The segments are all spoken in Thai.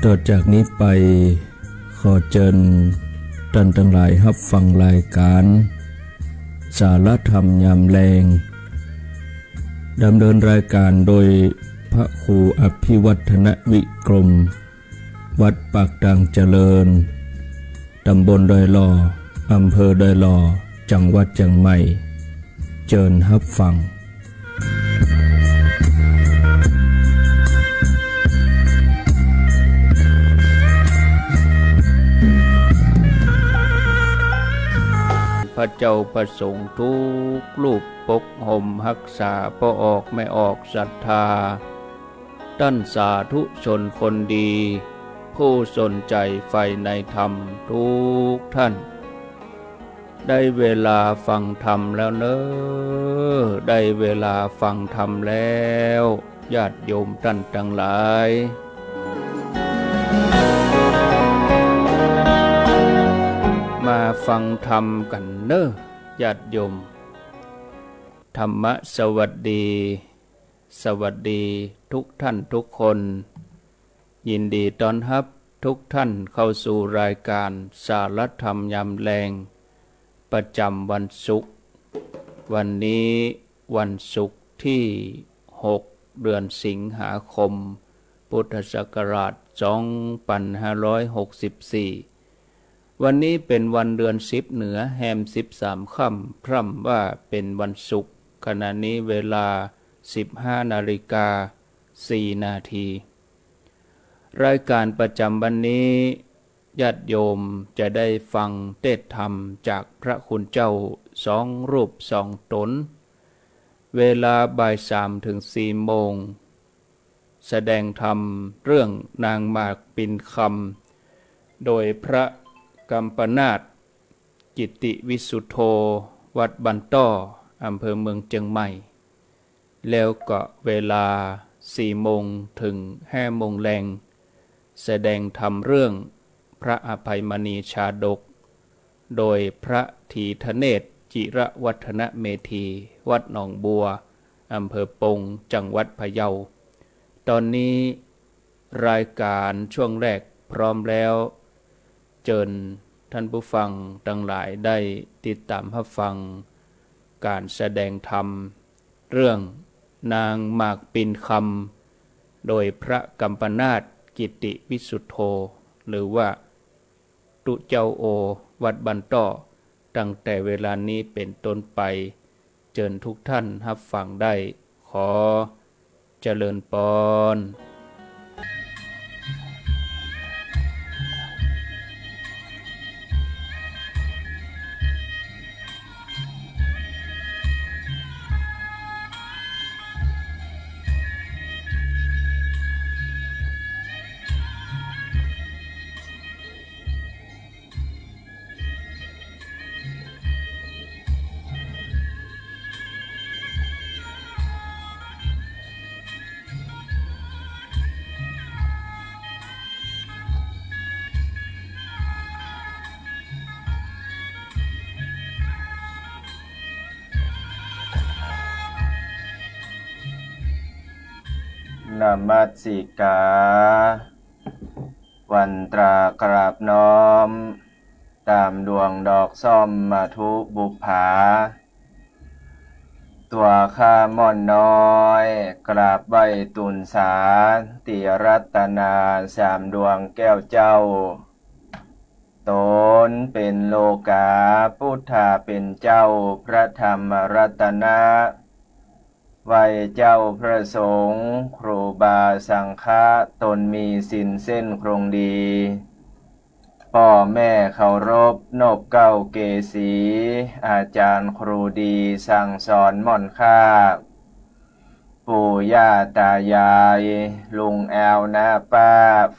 ต่อจากนี้ไปขอเชิญท่านทั้งหลายรับฟังรายการสารธรรมยามแลงดำเนินรายการโดยพระครูอภิวัฒนวิกรมวัดปากดังเจริญตำบลดอยหล่ออำเภอดอยหล่อจังหวัดเชียงใหม่เชิญรับฟังพระเจ้าประสงค์ทุกรูปปกห่มรักษาบ่ออกไม่ออกศรัทธาท่านสาธุชนคนดีผู้สนใจใฝ่ในธรรมทุกท่านได้เวลาฟังธรรมแล้วเนอะได้เวลาฟังธรรมแล้วญาติโยมท่านทั้งหลายมาฟังธรรมกันเนอะญาติโยมธรรมะสวัสดีสวัสดีทุกท่านทุกคนยินดีต้อนรับทุกท่านเข้าสู่รายการสารธรรมยามแลงประจำวันศุกร์วันนี้วันศุกร์ที่6เดือนสิงหาคมพุทธศักราช2564วันนี้เป็นวันเดือน10เหนือแฮม13ค่ำพร่ำว่าเป็นวันศุกร์ขณะนี้เวลา 15:04 นาทีรายการประจำวันนี้ญาติโยมจะได้ฟังเทศธรรมจากพระคุณเจ้า2รูป2ตนเวลาบ่าย3ถึง4โมงแสดงธรรมเรื่องนางหมากปิ่นคำโดยพระกัมปนาทกิติวิสุทโธวัดบันต้ออำเภอเมืองเชียงใหม่แล้วก็เวลา4โมงถึง5โมงแลงแสดงธรรมเรื่องพระอภัยมณีชาดกโดยพระธีทเนศจิระวัฒนเมธีวัดหนองบัวอำเภอปงจังหวัดพะเยาตอนนี้รายการช่วงแรกพร้อมแล้วเชิญท่านผู้ฟังทั้งหลายได้ติดตามรับฟังการแสดงธรรมเรื่องนางหมากปิ่นคำโดยพระกัมปนาทกิติวิสุทโธหรือว่าตุเจ้าโอวัดบันต้อตั้งแต่เวลานี้เป็นต้นไปเชิญทุกท่านรับฟังได้ขอเจริญพรนมัสสิกาวันตรากราบน้อมตามดวงดอกส้มมาทุบุภาตัวข้าม่อนน้อยกราบใบตุนสาติรัตนา3ดวงแก้วเจ้าตนเป็นโลกาพุทธาเป็นเจ้าพระธรรมรัตนะไหว้เจ้าพระสงฆ์ครูบาสังฆะตนมีศีลเส้นคงดีพ่อแม่เคารพนบเก้าเกษีอาจารย์ครูดีสั่งสอนม่อนค่าปู่ย่าตายายลุงแอวน้าป้า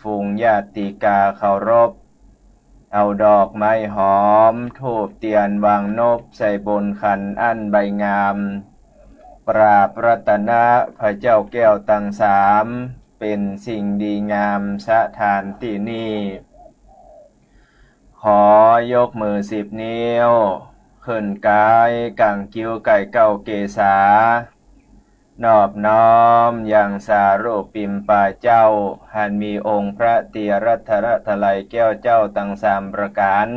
ฝูงญาติกาเคารพเอาดอกไม้หอมธูปเทียนวางนบใส่บนขันอันใบงามกราบรัตนะพระเจ้าแก้วทั้งสามเป็นสิ่งดีงามสถานที่นี้ขอยกมือ10 นิ้วขึ้นกายกังคิ้วไก่เก้าเกษา นอบน้อมอย่างสารูปปิมปาเจ้าหันมีองค์พระติรัตนตรัยแก้วเจ้าตั้งสามประการ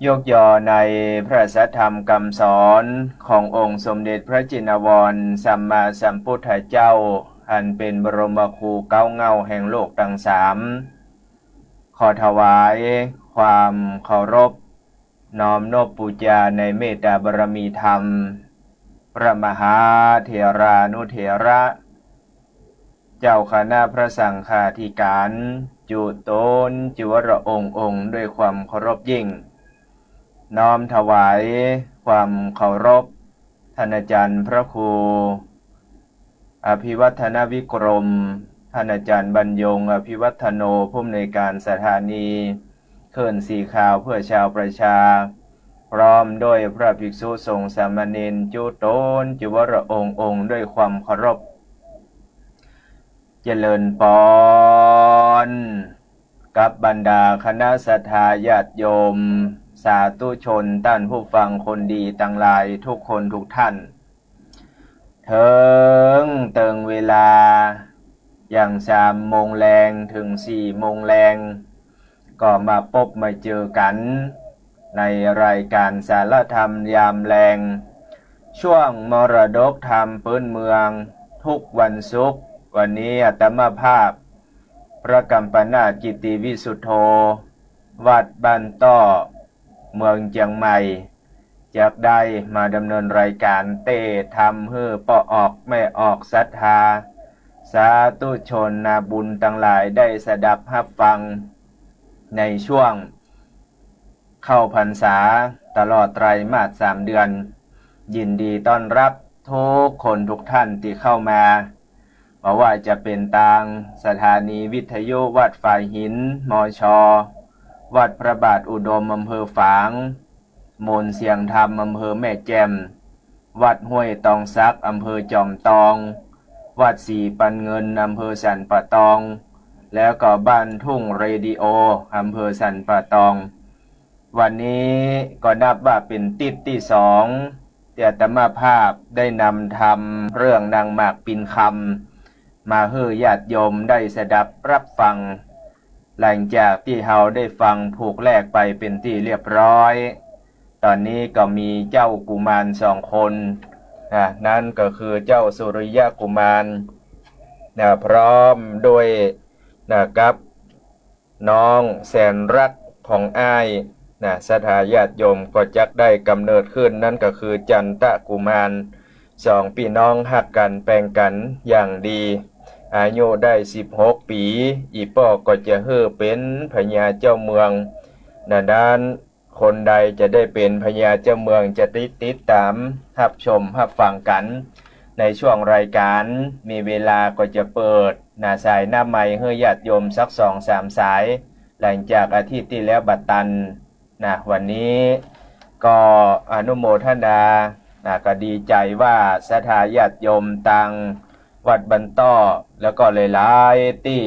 ยกย่อในพระสัทธรรมคำสอนขององค์สมเด็จพระจินวรสัมมาสัมพุทธเจ้าอันเป็นบรมครูเก้าเงาแห่งโลกทั้งสามขอถวายความเคารพน้อมนบปูชาในเมตตาบารมีธรรมพระมหาเถรานุเถระ เจ้าคณะพระสังฆาธิการจุตนจิวรองค์ด้วยความเคารพยิ่งน้อมถวายความเคารพท่านอาจารย์พระครูอภิวัฒนวิกรมท่านอาจารย์บรรยงอภิวัฒโนผู้อำนวยการสถานีคลื่นสีขาวเพื่อชาวประชาพร้อมด้วยพระภิกษุสงฆ์สามเณรจุตนจิวรองค์ด้วยความเคารพเจริญปอนกับบรรดาคณะสัทธาญาติโยมสาธุชนท่านผู้ฟังคนดีทั้งหลายทุกคนทุกท่านเติงเวลาอย่าง3 โมงแรงถึง4 โมงแรงก็มาพบมาเจอกันในรายการสารธรรมยามแรงช่วงมรดกธรรมพื้นเมืองทุกวันศุกร์วันนี้อาตมาภาพพระกัมปนาถกิติวิสุทโธวัดบ้านต้อเมืองเชียงใหม่จากได้มาดำเนินรายการเต้ทำเฮือปอออกไม่ออกศรัทธาสาธุชนนาบุญทั้งหลายได้สดับรับฟังในช่วงเข้าพรรษาตลอดไตรมาส3 เดือนยินดีต้อนรับทุกคนทุกท่านที่เข้ามาบอกว่าจะเป็นทางสถานีวิทยุวัดฝ่ายหินมช.วัดพระบาทอุดมอำเภอฝางโมนเสียงธรรมอำเภอแม่แจ่มวัดห้วยตองซักอำเภอจอมตองวัดสีปันเงินอำเภอสันป่าตองแล้วก็บ้านทุ่งเรดิโออำเภอสันป่าตองวันนี้ก็นับว่าเป็นติดที่2ที่อาตมาภาพได้นำทำเรื่องนางหมากปินคำมาให้ญาติโยมได้สดับรับฟังหลังจากที่เฮาได้ฟังผูกแรกไปเป็นที่เรียบร้อยตอนนี้ก็มีเจ้ากุมาร2 คนนั่นก็คือเจ้าสุริยะกุมารพร้อมด้วยกับน้องแสนรักของอ้ายสถาญาติโยมก็จักได้กำเนิดขึ้นนั่นก็คือจันทกุมาร2 พี่น้องหักกันแปลงกันอย่างดีอายุได้16 ปีอีป้อก็จะเป็นพญาเจ้าเมืองด้านคนใดจะได้เป็นพญาเจ้าเมืองจะติดตามรับชมรับฟังกันในช่วงรายการมีเวลาก็จะเปิดสายหน้าไมค์ให้ญาติโยมสัก2-3 สายหลังจากอาทิตย์ที่แล้วบัดตันวันนี้ก็อนุโมทนาก็ดีใจว่าศรัทธาญาติโยมตังวัดบันต้อแล้วก็หลายๆที่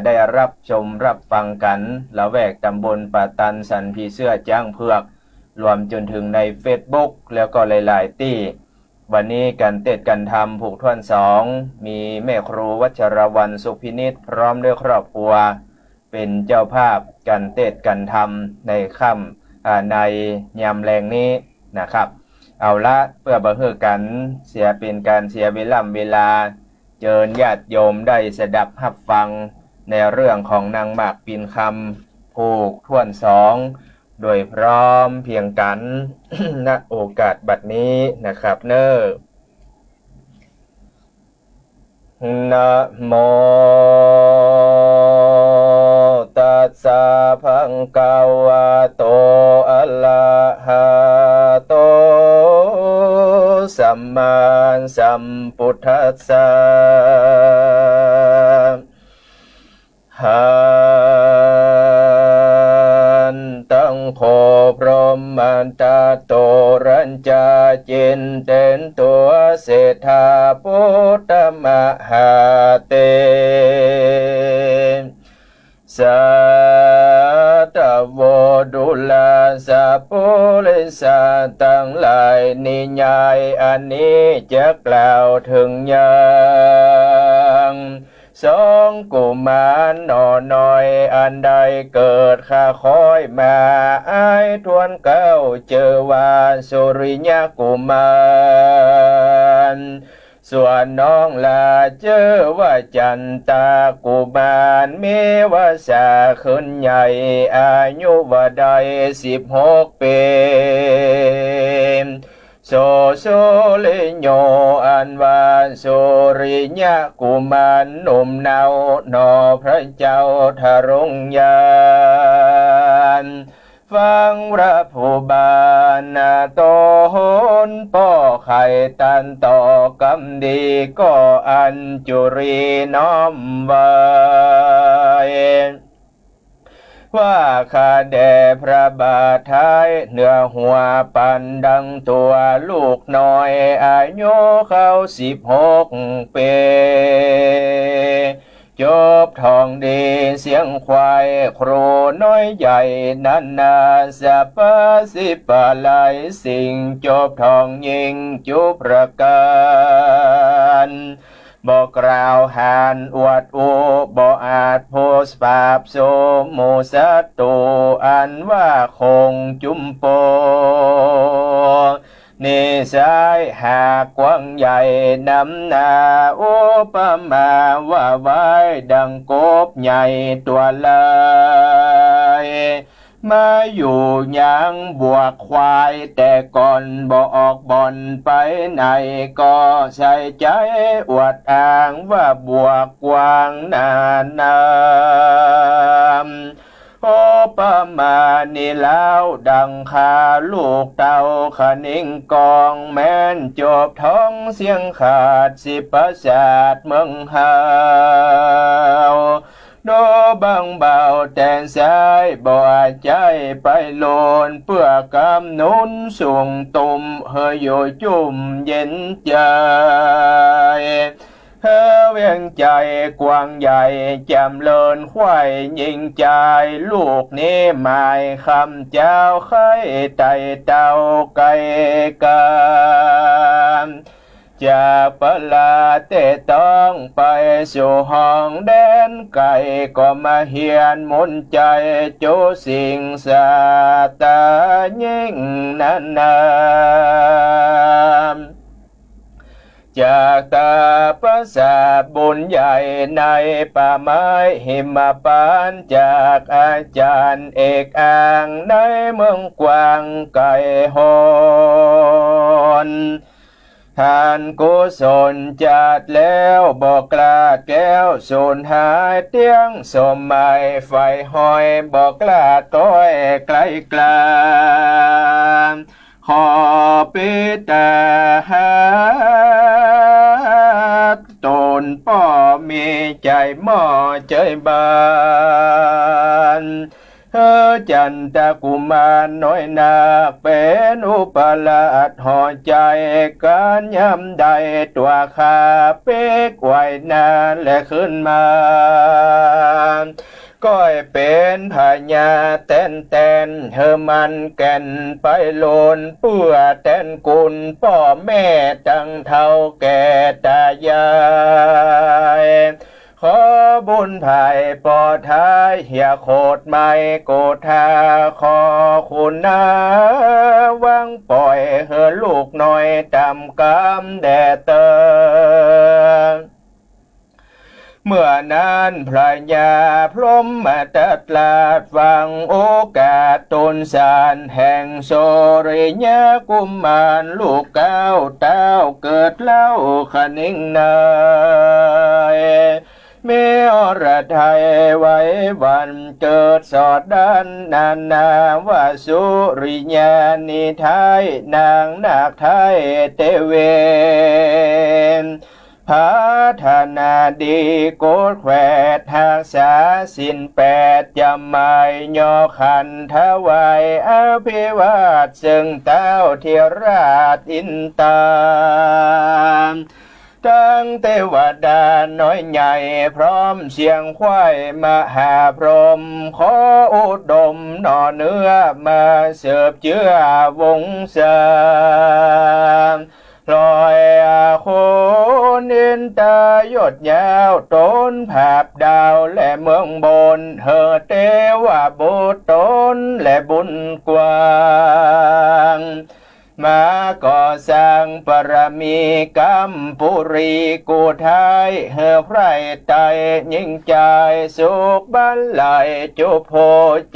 ได้รับชมรับฟังกันละแวกตำบลป่าตันสันพีเสื้อจ้างเผือกรวมจนถึงใน Facebook แล้วก็หลายๆที่วันนี้การเทศน์การธรรมผูกท่วน2มีแม่ครูวัชรวรรณสุพินิจพร้อมด้วยครอบครัวเป็นเจ้าภาพการเทศน์การธรรมในค่ำในยามแรงนี้นะครับเอาละเพื่อบ่ให้กันเสียเป็นการเสียเวลาเชิญญาติโยมได้สดับรับฟังในเรื่องของนางหมากปินคำผูกท่วน2โดยพร้อมเพียงกัน ณโอกาสบัดนี้นะครับนะโมตัสสะภะคะวะโตอะระหะโตสัมมาสัมพุทธัสสะหันตังโฆพรหมัตโตรัญจาจินเตนตัวเศรษฐาพุทธมหาเตสา ตโวดุลาสะปุริสาตั้งหลายนิยายอันนี้จะกล่าวถึงอย่างสองกุมารหน่อน้อยอันใดเกิดข้าคอยมาอ้ายทวนเก้าเจอว่าสุริยกุมารส่วนน้องลาเจอว่าจันตากุมารมีวาสาขึ้นใหญ่อายุว่าได้16 ปีโสโสลิโยอันว่าสุริยกุมารหนุ่มเนาหนอพระเจ้าทารงยานฟังพระผู้บานโตโหนป่อไข่ตันต่อกำดีก็อัญจุรีน้อมไว้ว่าข้าแด่พระบาทไทยเนื้อหัวปันดังตัวลูกน้อยอายุเขา16 ปีจบทองดีเสียงควายครูน้อยใหญ่นันนาสะปะสิปะไหลสิ่งจบทองยิงจุประการบอกกล่าวหานอวดอูบ่อาจโพสปาบโสโมสัตโตอันว่าคงจุมโปนิสัยหากกว้างใหญ่นำนาโอปมาว่าไว้ดังกบใหญ่ตัวลายมาอยู่ยังบวกควายแต่ก่อนบ่ออกบ่อนไปไหนก็ใส่ใจอวดอ้างว่าบวกกว้างนานนามโอปมานี่แล้วดังคาลูกเต่าขนิ่งกองแม่นจบท้องเสียงขาดสิประสาทเมืองหาวโดบังเบาแต่สายบ่ใจไปโลนเพื่อกำนุนส่งตุ่มเฮยโยจุ่มเย็นใจเฮเวียงใจกว้างใหญ่จำเลินควายยิงใจลูกนี้หมายคำเจ้าไข่ไตเต้าไก่กันจากปลาเตต้องไปสู่ห้องแดนไก่ก็มาเฮียนมนใจโจสิ่งสาตายิ่งนั้นจากตาประสาทบุญใหญ่ในป่าไม้หิมพานต์จากอาจารย์เอกอ่างในเมืองกวางไก่หอนทานกุศลจัดแล้วบอกกลาดแก้วสูญหายเตียงสมหมายไฟหอยบอกกลาดต้อยไกลกลาขอปิตาหาตนป่อมีใจหม้อใจบานจันตะกุมารน้อยนาเป็นอุปราชห่อใจการย้ำใดตัวข้าเป็กไว้นานและขึ้นมาก้อยเป็นพญาเต้นเธอมันแก่นไปโลนเปื้อเต้นกุลพ่อแม่ตั้งเท่าแก่ตายายขอบุญภายปอท้ายเหียโคดไม่โกธาขอคุณนาวังปล่อยเฮอลูกน้อยตำกำแดดเตอเมื่อนั้นพระยาพรหมมาตัดลาดฟังโอกาสตนสารแห่งโสริยกุมารลูกเก้าเต้าเกิดเล่าขนิ่งนายเมอรไทยไว้วันเกิดสอดดันนาว่าสุริยานิไทยนางนาคไทยเตเวนพัฒนาดีโกดแขวดหากษาสิน8จำไม่ย่อขันทวายอภิวาทซึ่งเต้าเทียราชอินตา ทั้งเทวดาน้อยใหญ่พร้อมเสียงควายมหาพรหมขออุดมหน่อเนื้อมาเสิร์ฟเจือวงศาลอยโคนอินตายดยาวต้นผาบดาวและเมืองบนเฮอเทวบุตรต้นและบุญกว้างมาก่อสร้างปรมีกัมปุรีกูไทยเฮอไพรไตยิ่งใจสุขบันไหลจุโพ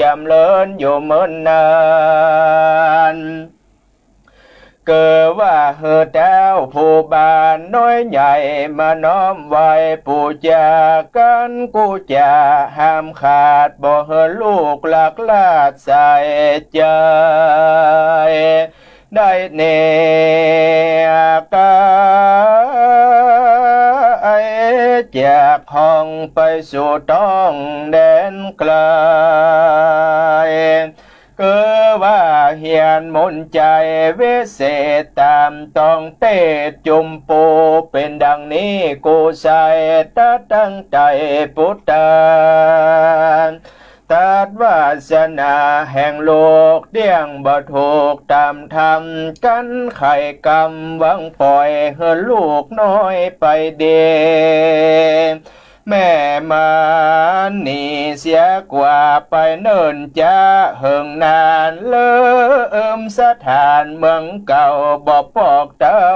จำเลินอยู่เมินนานเกิดว่าเฮอเจ้าผู้บานน้อยใหญ่มาน้อมไว้ปูจากันกูจะห้ามขาดบ่เฮอลูกหลักลาดใส่ใจได้เนกายจากห้องไปสู่ต้องแดนไกลคือว่าเฮียนมนใจวิเศษตามต้องเตจุมปูเป็นดังนี้กูใส่ตั้งใจพุทธาตัดวาสนาแห่งโลกเดี่ยงบ่ถูกตามธรรมกันไข่กรรมหวังปล่อยเฮอลูกน้อยไปเดแม่มานี่เสียกว่าไปเนิ่นจะเหิงนานเลิ่มสถานเมืองเก่าบ่ปอกเต้า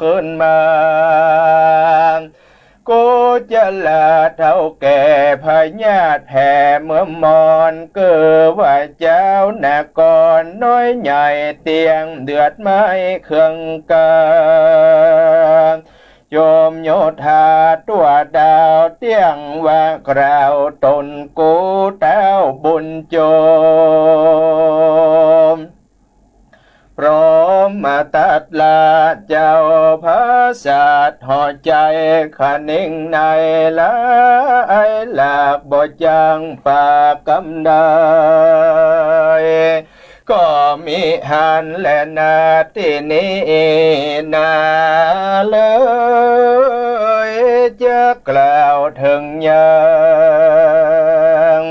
ขึ้นมากูจะลาเท่าแก่พญาติแผ่เมื่อมอนเกิดว่าเจ้านากรน้อยใหญ่เตียงเดือดไม้เครื่องกาโยมโยธาตัวดาวเตียงว่ากล่าวตนกูเต้าบุญโจมพร้อมมาตัดลาเจ้าพระศาสตร์ห่อใจขนิ่งในลายหลากบ่จังปากกำได้ก็มีหันและนาที่นี้นาเลยจะกล่าวถึงยัง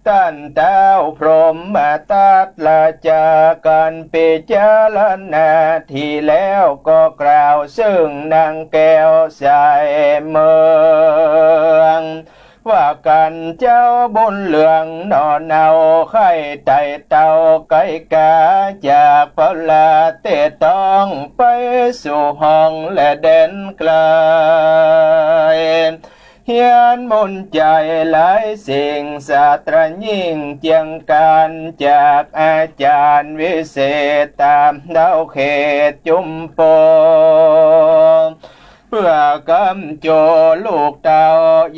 ท่านเต้าพรหมมาตัดลาจากกันปิจารณาที่แล้วก็กล่าวซึ่งนางแก้วใส่เมืองว่ากันเจ้าบุญเหลืองนอนเนาไข่ไต่เต่าไก่กาจากพลาเตต้องไปสู่ห้องและเด่นไกลเฮียนมนใจหลายสิ่งศาสตรายิ่งเจียงการจากอาจารย์วิเศษตามดาวเขตจุมโปเพื่อกำโจลูกเต่า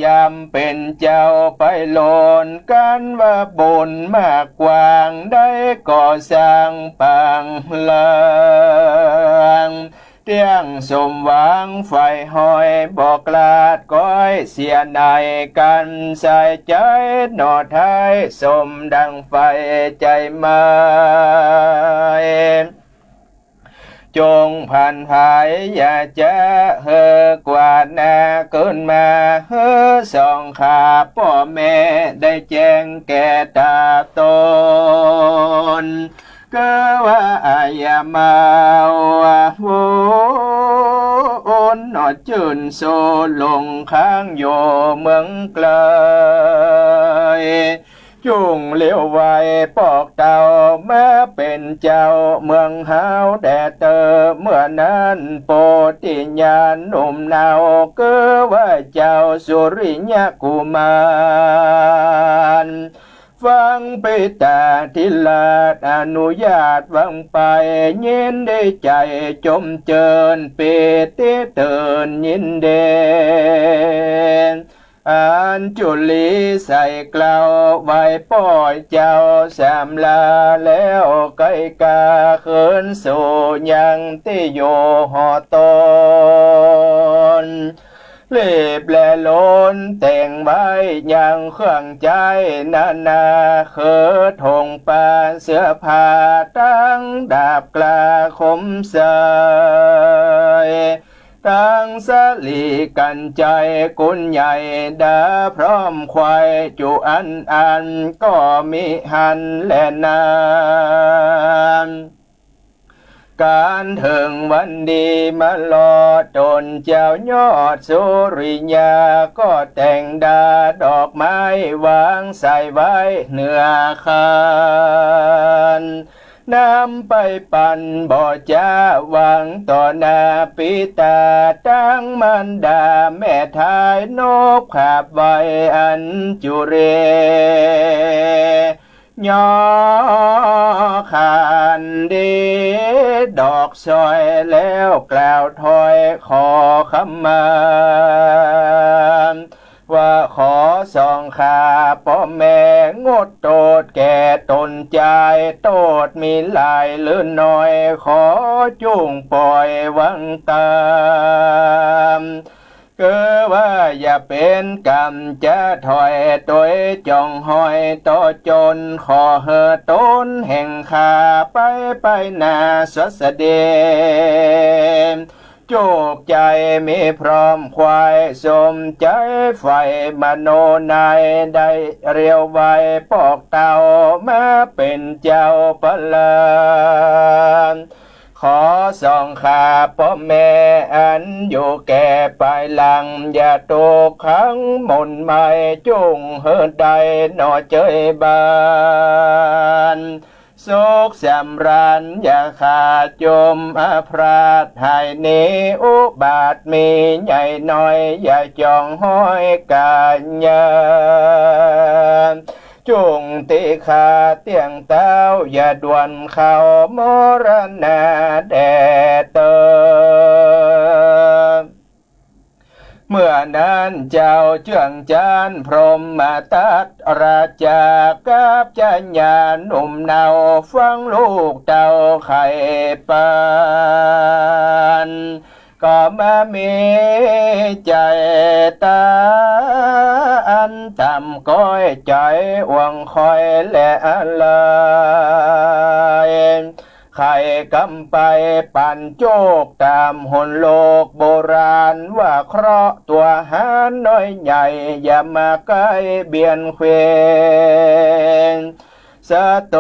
ยำเป็นเจ้าไปโลนกันว่าบุญมากกว้างได้ก่อสร้างปังลางเตียงสมหวังไฟหอยบอกลาดก้อยเสียในกันใส่ใจหนอไทยสมดังไฟใจมาจงผ่านภายอย่าจะเฮอกว่านาเกินมาเฮอสองขาพ่อแม่ได้แจ้งแก่ตาตนก็ว่าอย่ามาวนนอจืนโซลงข้างโยเมืองไกลจุงเลี้ยวไว้ปอกเต่าแม้เป็นเจ้าเมืองหาวแดดเตอเมื่อนั้นโปติญาณหนุ่มนาวก็ว่าเจ้าสุริยกุมารฟังไปตาทิลาดอนุญาตวังไปยินได้ใจจมเจิญเปติเตินยินเดอันจุลีใส่กล่าวไว้ป้อยเจ้าสามลาแล้วไก่กาเขินสู่ยังที่โยหอตนเล็บแลโลนแต่งไว้ยังเครื่องใจนานาเขอทงปาเสื้อผ้าตั้งดาบกลาคมใส ตั้งสลีกันใจกุญใหญ่ดาพร้อมควายจุอันก็มิหันและนานการถึงวันดีมาลอดนเจ้ายอดสุริยาก็แต่งดาดอกไม้วางใส่ไว้เหนือคานนำไปปั่นบ่อจ้าหวังต่อหน้าปิตาตั้งมันดาแม่ทายนกขาบไว้อันจุเรย่อขานดีดอกซอยแล้วกล่าวถอยขอคำมาว่าขอส่องขาพ่อแม่งดโตดแก่ตนใจโตดมีลายหรือน้อยขอจุงปล่อยวังตามเกิดว่าอย่าเป็นกรรมจะถอยตัวจองหอยต่อจนขอเหือต้นแห่งขาไปหน้าสวสเดมโจกใจมีพร้อมควายสมใจไฟมโนนายได้เรียวไว้ปอกเต่ามาเป็นเจ้าพลานขอส่องขาพ่อแม่อันอยู่แก่ปลายหลังอย่าตกขังมนไม่จุงเฮิดใดหนอเจยบานสุขสำราญอย่าขาดจมอาพราดหายนี้อุบาทมีใหญ่น้อยอย่าจองห้อยกาญาจุงติขาเตียงเต้าอย่าด่วนเข้ามรณะแดเตอเมื่อนั้นเจ้าเจืองจานพรหมตัดราชากับจัญญาหนุ่มเนาฟังลูกเจ้าไข่ปานก็มามีใจตาอันต่ำก้อยใจหวังคอยและอะไรไข่กำไปปั่นโจกตามหนโลกโบราณว่าเคราะห์ตัวหาน้อยใหญ่อย่ามาใกล้เบียนเควงสะโต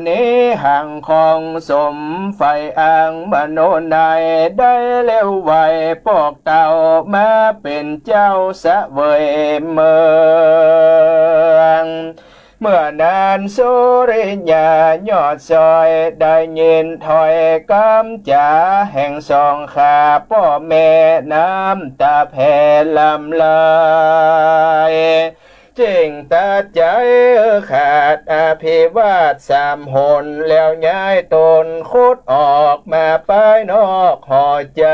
นี้ห่างของสมไฟอ่างมโนนายได้เร็วไวปอกเต่ามาเป็นเจ้าสะเวยเมืองเมื่อนานสุริยายอดซอยได้ยินถอยกำจ๋าแห่งสองขาพ่อแม่น้ำตาแผ่ลำลายจึงตัดใจขาดอภิวาทสามหนแล้วย้ายตนคุดออกมาป้ายนอกหอใจ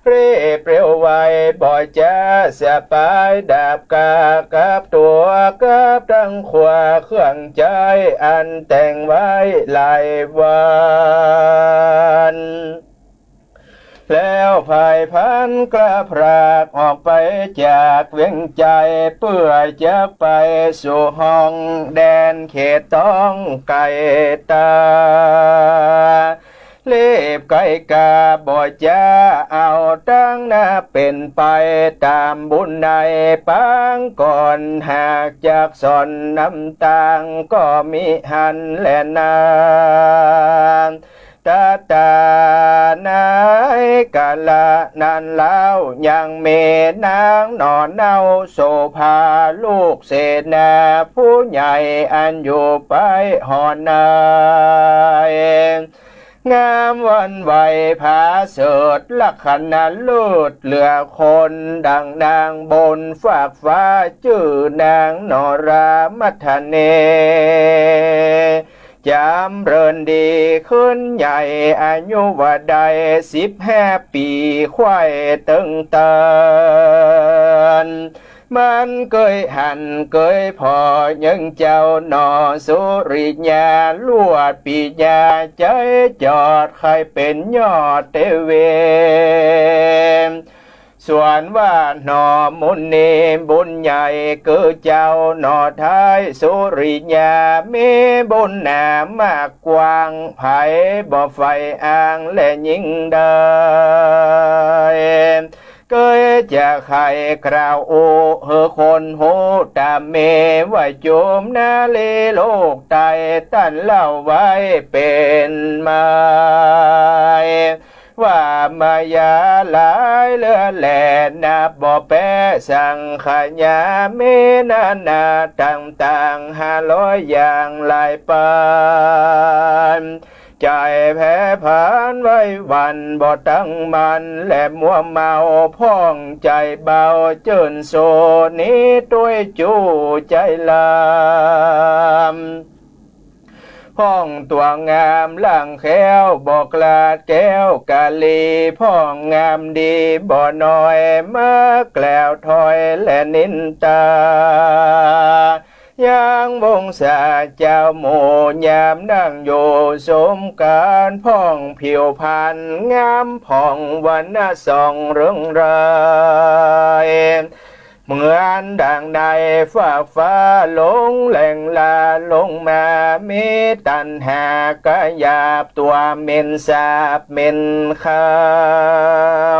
เรียบเร็วไวบ่อยจ้าเสียปายดาบกากับตัวกับดังขวาเครื่องใจอันแต่งไว้หลายวันแล้วภายพันกระพรากออกไปจากเวียงใจเพื่อจะไปสู่ห้องแดนเขตต้องไก่ตาเล็บไก่กาบ่จะเอาตั้งหน้าเป็นไปตามบุญในปังก่อนหากจากสอนน้ำตางก็มิหันและนานตานายกาละนันเล่ายังเมนางนอนเน่าโสภาลูกเศษนาผู้ใหญ่อันอยู่ไปหอนายงามวันไหวผาเสดลักขณะลูดเหลือคนดังนางบนฝากฟ้าชื่อนางนรามัทเนจำเริญดีขึ้นใหญ่อายุว่าใด15 ปีควายตึงเตินมันเกยหันเกยพอยังเจ้าหนอสุริยาลวดปีญาใจจอดใครเป็นยอดเตเว ส่วนว่าหนอมุนีบุญใหญ่คือเจ้าหนอท้ายสุริยามีบุญหนามากกว้างไผ่บ่ไฟอ้างและยิ่งได้เกยจะไข่คราวโอเฮอคนโหตามเมว่าโจมนาเลโลกไตตันเล่าไว้เป็นมาว่ามายาหลายเลือแหล่นับบ่แปสังขยาเมนานาต่าง500อย่างหลายปานใจแพ้ผ่านไว้วันบ่ตั้งมันและมัวเมาพ่องใจเบาเจินโซนี้ด้วยจูใจลามพ่องตัวงามล่างแค้วบอกลาดแก้วกาลีพ่องงามดีบ่น้อยมาแกล้วถอยและนินตายังวงศาเจ้าโมยามนั่งโยสมการพ่องผิวพันงามพ่องวันน่ะส่องเรื่องรายเหมือนดังในฝากฟ้าลงแหล่งลาลงมามีตันหากะหยาบตัวเม็นสาบเม็นขา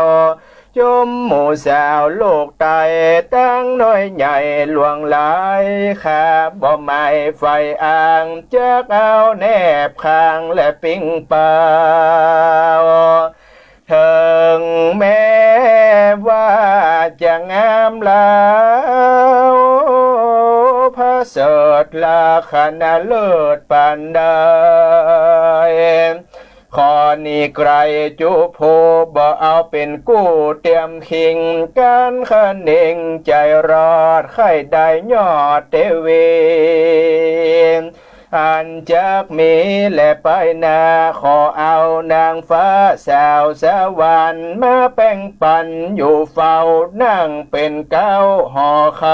วจมหมู่สาวโลกไตตั้งน้อยใหญ่หลวงหลายขาบ่ไม่ไฟอ่างจักเอาแนบข้างและปิ้งเปล่าถึงแม้ว่าจะงามแล้วพระเสดลาขณะเลิศปานใดขอนี้ไกรจุโพบ่เอาเป็นกู้เตรียมคิงการขันเองใจรอดไข่ได้ยอดเทวีอันจักมีและไปนาขอเอานางฟ้าสาวสวรรค์มาแป้งปันอยู่เฝ้านั่งเป็นเก้าห่อคำ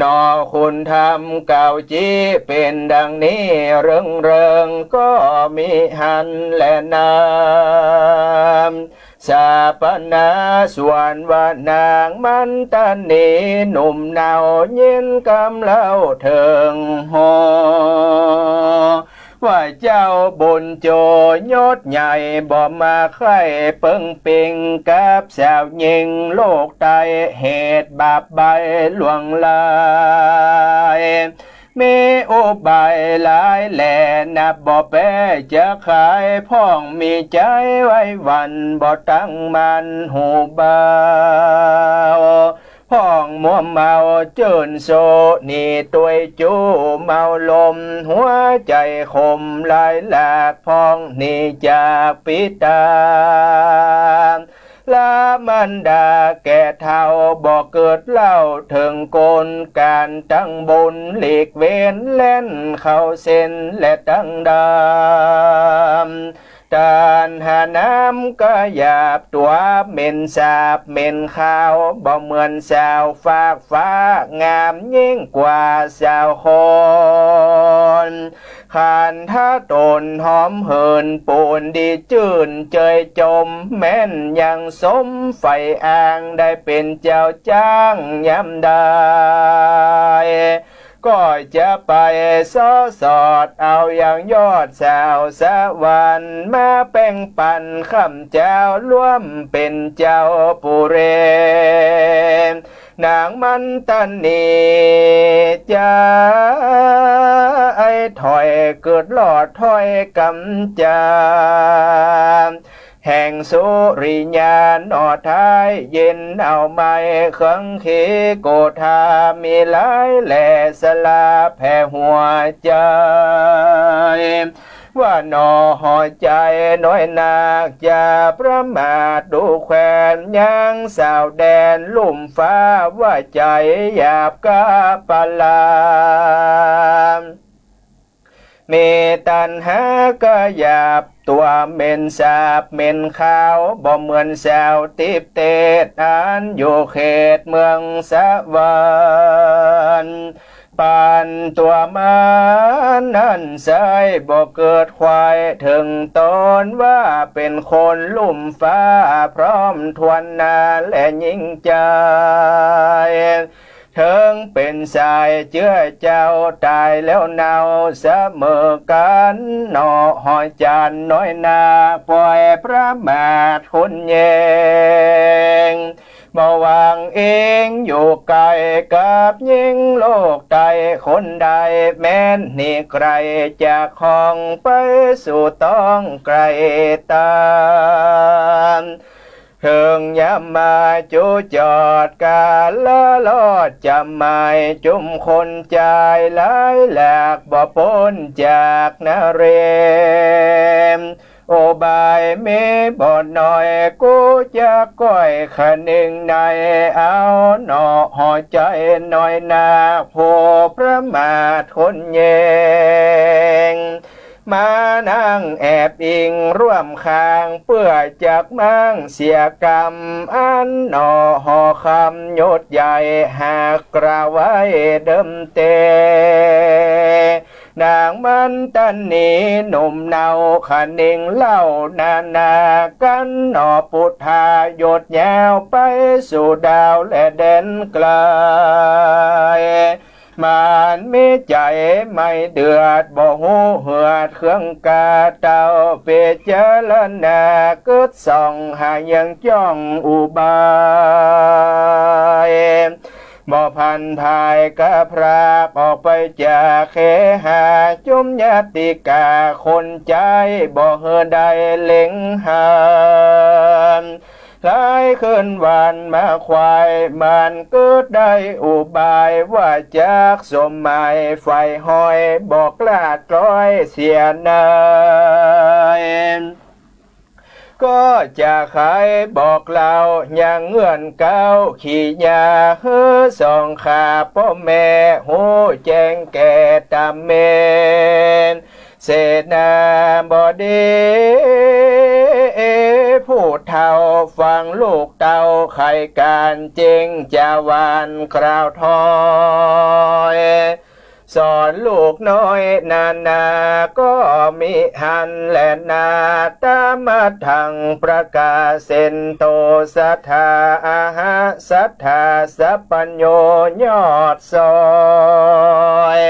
นอคุณทำเก่าจีเป็นดังนี้เริงก็มีหันและนามสาปนาส่วนว่านางมันตันนีหนุ่มเนาเย็นกำเล่าเถิงหอว่าเจ้าบุญโจยศใหญ่บ่มาใครเปิงปิงกับสาวหญิงโลกไตเหตุบาปใบหลวงลายมีอุบายหลายแหล่นับบ่แปจะขายพ่องมีใจไว้วันบ่ตั้งมันหูเบาพ่องมัวเมาเจินโซนี่ตัวจูเมาลมหัวใจคมลายหลากพ่องนี่จากปิตาละมันดาแก่เท่าบอกเกิดเล่าถึงโกนการตั้งบุญหลีกเว้นเล่นเข้าเส้นและตั้งดามตานหาน้ำก็หยาบตัวเม็นสาบเม็นขาวบ่เหมือนสาวฟากฟ้างามยิ่งกว่าสาวคนขันท่าตนหอมเหินปูนดีจื่นเจยจมแม่นยังสมไฟอ่างได้เป็นเจ้าจ้างย้ำได้ก็จะไปสอดเอาอย่างยอดสาวสวรรค์มาแป้งปันคำเจ้าร่วมเป็นเจ้าปุเรนนางมันตันนีจะไอ้ถอยเกิดหลอดถอยกำจาแห่งสุริญาหนอท้ายเย็นเอาไม้เครื่องขีโกธามีหลายแหล่สลาแผ่หัวใจว่าหนอหอใจน้อยนักจะประมาทดูแควนยังสาวแดนลุ่มฟ้าว่าใจหยาบกาปลามีตันหาก็หยาบตัวเม็นสาบเม็นขาวบ่เหมือนสาวติบเตดอันอยู่เขตเมืองสวรรค์ ปานตัวมันนั่นใสบ่เกิดควายถึงตนว่าเป็นคนลุ่มฟ้าพร้อมทวนนาและยิ่งใจเถิงเป็นสายเจื้อเจ้าตายแล้วเนาเสมอกันหนอหอยจานน้อยนาปล่อยพระมาทคนแยงบ่วางเองอยู่ไกลกับยิ่งโลกใดคนใดแม้นนี่ไกลจากห้องไปสู่ต้องไกลตามเถิงยามมาจูจอดกาละลอดจำไม่จุมคนใจหลายแหลกบ่พ้นจากนาเรมโอบายเมบ่น้อยกูจะก้อยขนึงในเอาหนอหอใจน้อยนาโพพระมาทคนแยงมานั่งแอบอิงร่วมคางเพื่อจากมั่งเสียกรรมอันหนอหอคำยศใหญ่หากกล่าวไว้เดิมเตนางมันตันนี้หนุ่มเนาขันนิงเล่านากันหนอพุทธายศยาวไปสู่ดาวและเด่นไกลมันมีใจไม่เดือดบ่หูเหือดเครื่องกาเต้าเปเจรณากึดส่องหายังจ้องอุบายบ่พันภายกะพรากออกไปจากเขหาจุมญาติกาคนใจบ่เหือใดเล็งหานหลายคืนวันมาควายมันเกิดได้อุบายว่าจากสมหมายไฟหอยบอกลาดกล้อยเสียนายก็จะขายบอกเราอย่างเงื่อนเก้าขี่ยาเฮือสองขาพ่อแม่หูแจ้งแก่ตามเมนเศษนาบอดีผู้เท่าฟังลูกเต่าไข่การเจงจาวานคราวทอยสอนลูกน้อยนาก็มีหันและนาตามมาทางประกาศเซนโตสัทธาอาหาสัทธาสัพปัญโยยอดซอย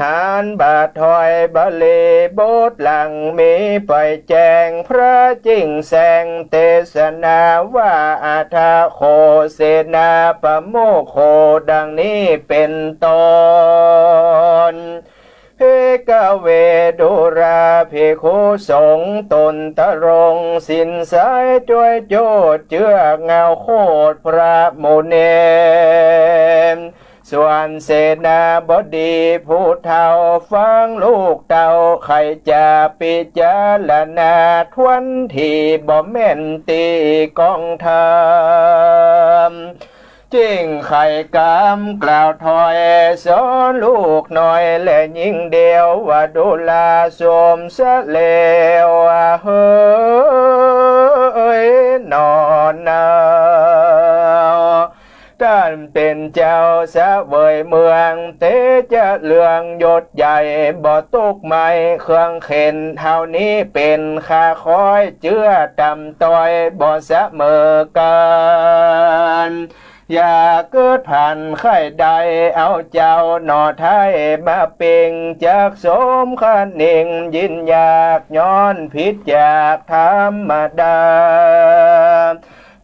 หานบาทถอยบาลีโบทหลังมีไปแจงพระจิงแสงเทศนาว่าอาทาโคเสนาปโมโคดังนี้เป็นตนเพกเวดุราเพโคสงตนตรงสินสายจวยโจดเจือเงาโคตรพระโมเนมส่วนเสนาบดีผู้เฒ่าฟังลูกเต่าใครจะพิจารณาทวนที่บ่แม่นตีกองธรรมจิ้งไข่กำกล่าวถอยสอนลูกหน่อยและยิ่งเดียวว่าดูลาสมสะเลวเฮ้ยนอนนาท่านเป็นเจ้าสะเวยเมืองเตจะเลืองยศใหญ่บ่ตกไม้เครื่องเข็นเท่านี้เป็นข้าคอยเจื้อตำต้อยบ่เสมอกันอย่าเกิดผ่านไข่ใดเอาเจ้าหน่อไทยมาเป่งจากสมขันหนึ่งยินอยากย้อนผิดจากธรรมดา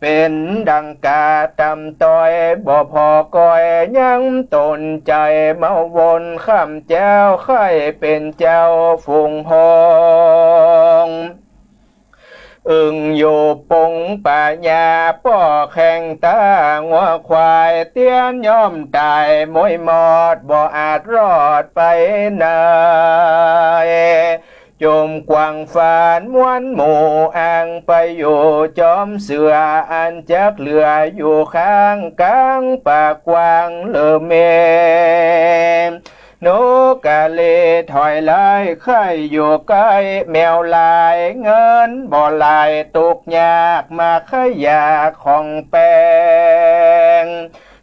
เป็นดังกาตำต้อยบ่พอก้อยยังตนใจเมาวนข้ามเจ้าไข่เป็นเจ้าฝูงพองอึ่งอยู่ปงป่าหญ้าป้อแข่งตางัวควายเตี้ยนย่อมตายมวยมอดบ่อาจรอดไปไหนจมกวางฝานม้วนหมู่อ่างไปอยู่จอมเสืออันจักเหลืออยู่ข้างกลางปากกว้างเลอเมนกกะเลถอยลายไข่อยู่ใกล้แมวลายเงินบ่ลายตกยากมาขยะของแปง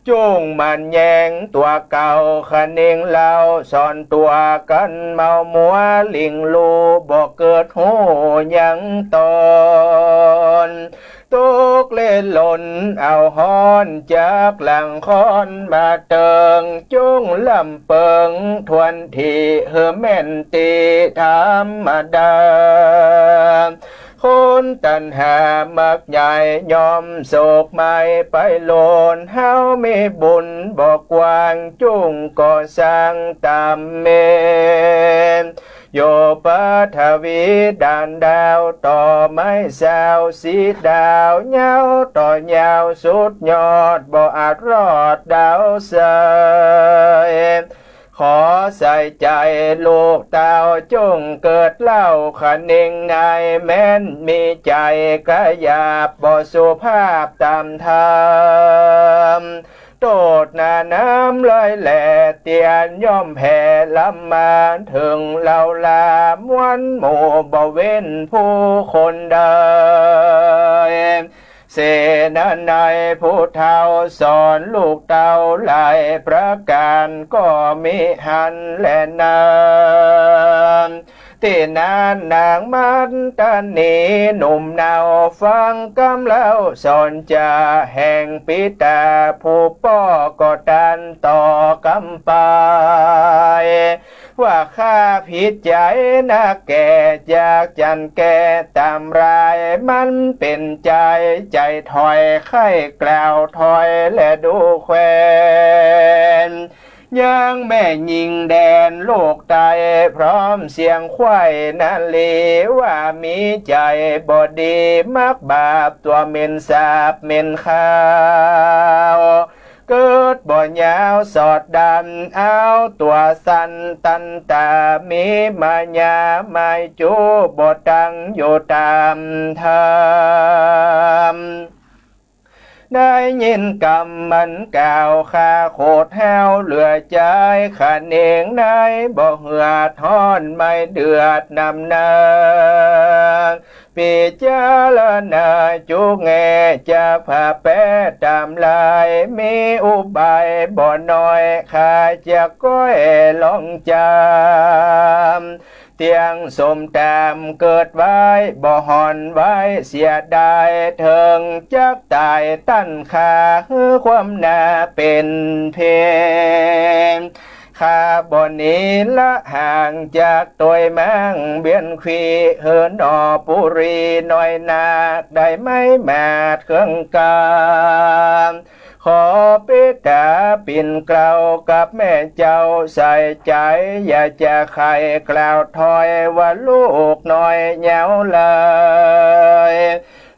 จุงมันแยงตัวเก่าคะเนงเล่าสอนตัวกันเมามัวลิงลูบอกเกิดโหยังตอนตุกเล่นหล่นเอาฮ้อนจากหลังค้อนมาเติงจุงลำเปิงทวนทีเฮแม่นตีธรรมดาคนตันหามักใหญ่ยอมโศกไม่ไปโลนเฮามีบุญบอกกวางจุงก่อสร้างตามเมนโยปทวีดานดาวต่อไม้สาวสีดาวเงาต่อยาวสุดยอดบ่อาจรอดดาวเสยขอใส่ใจลูกเต้าจงเกิดเล่าขันเองไงแม้นมีใจกระยาบบ่สุภาพตามธรรมโตดหน้าน้ำลอยแหล่เตียนย่อมแผ่ลำมาถึงเหล่าลามวนหมู่บ่เว้นผู้คนใดเสนาในผู้เฒ่าสอนลูกเต้าหลายประการก็มิหันและนานที่นานนางมันตันนีหนุ่มนาวฟังกำเล่าสอนจะแห่งปิตาผู้ป้อก็ดันต่อกำไปว่าข้าผิดใจนักแก่จากจันแก่ตามรายมันเป็นใจใจถอยไข้กล่าวถอยและดูแควนยังแม่ยิงแดนโลกตายพร้อมเสียงควายนันเลว่ามีใจบอดีมักบาปตัวเม็นสาบเม็นข้าวเกิดบ่อยาวสอดดันเอาตัวสันตันตามีมายาไม่จูบ่ดังอยู่ตามธรรมได้ยินกำมันกล่าวข้าโคตรแห้วเหลือใจขันเองในบ่เหือดฮ้อนไม่เดือดนำนาปิจารณาจุกแงจะผ่าแปะตามลายมีอุบายบ่น้อยข้าจะก้อยลองจามเตียงสมตามเกิดไว้บ่หอนไว้เสียดายเถิงจักตายตั้นขาคือความน่าเป็นเพงข้าบ่นี้ละห่างจากตัวมังเบียนขีเหินอปุรีน้อยนาได้ไม่มาดเครื่องกามขอปิดาปิ่นกล่าวกับแม่เจ้าใส่ใจอย่าจะใครกล่าวถอยว่าลูกน้อยเหงาเลย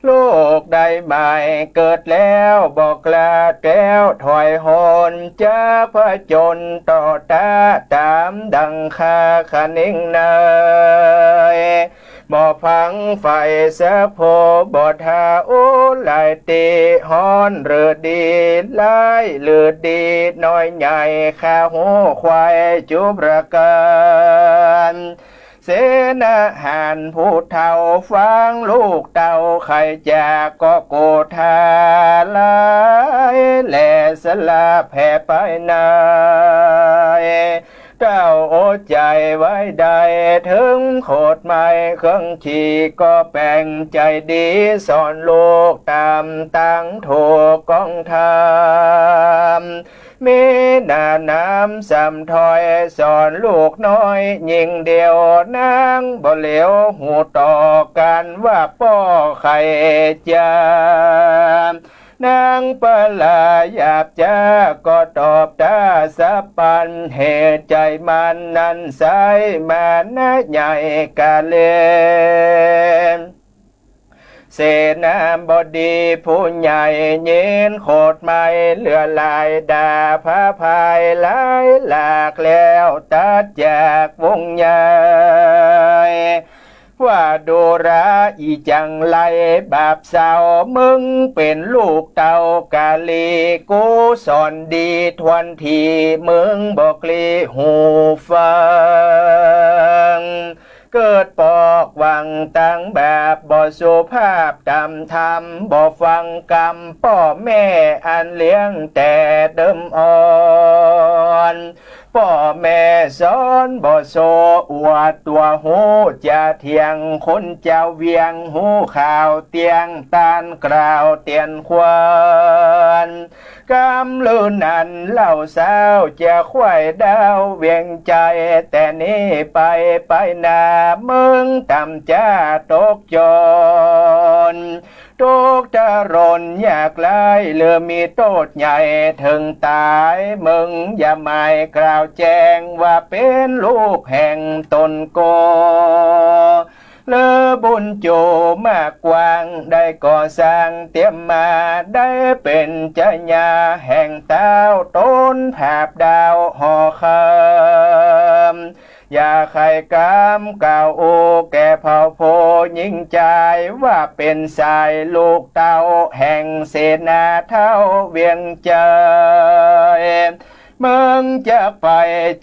ลูกได้ใหม่เกิดแล้วบอกลาแก้วถอยหนจะพระจนต่อตาตามดังคาขนิ่งเนยบ่พังไฟเสกโพบ่ทาโอลายตีฮอนเรือดีลายเลือดีน้อยใหญ่ข้าหูควายจุบระกันเสนาหานผู้เฒ่าฟังลูกเต่าใครจากก็โกธาลายแหล่สลาแผ่ไปนายเจ้าโอใจไว้ใดถึงโคตรไม่เครื่องชีก็แปลงใจดีสอนลูกตามตั้งถูกกองทำมีหน้าน้ำสำถอยสอนลูกน้อยยิงเดียวนางบ่เหลียวหูต่อกันว่าป้อไข่จานางปลาหยาบจาก็ตอบตาสะปันเหตุใจมันนั้นใสมานะใหญ่กาเลเสนาบดีผู้ใหญ่เย็นโคตรไม่เหลือลายดาพระพายหลายหลากแล้วตัดจากวงใหญ่ว่าดูราอีจังไรบาปสาวมึงเป็นลูกเต่ากาลีกูสอนดีทวนทีมึงบอกลีหูฟัง เกิดปอกวังตั้งแบบบ่สุภาพดำธรรมบ่ฟังกรรมพ่อแม่อันเลี้ยงแต่เดิมอ่อนพ่อแม่สอนบ่โซอวดตัวหูจะเถียงคนเจ้าเวียงหูข่าวเตียงตานกล่าวเตียนควรกำลืนนั้นเล่าสาวจะควายดาวเวียงใจแต่นี้ไปนาเมืองต่ำจ้าตกจนทุกข์จะรนยากไล่เลือมีโทษใหญ่ถึงตายมึงอย่าไม่กล่าวแจ้งว่าเป็นลูกแห่งตนโกเลอบุญโจมากกว้างได้ก่อสร้างเตรียมมาได้เป็นเจ้าญาแห่งเต้าต้นแผบดาวห่อคำอย่าใครกำกล่าวโอแก่เผ่าโพยิ่งใจว่าเป็นสายลูกเต้าแห่งเสนาเท่าเวียงใจมึงจะไป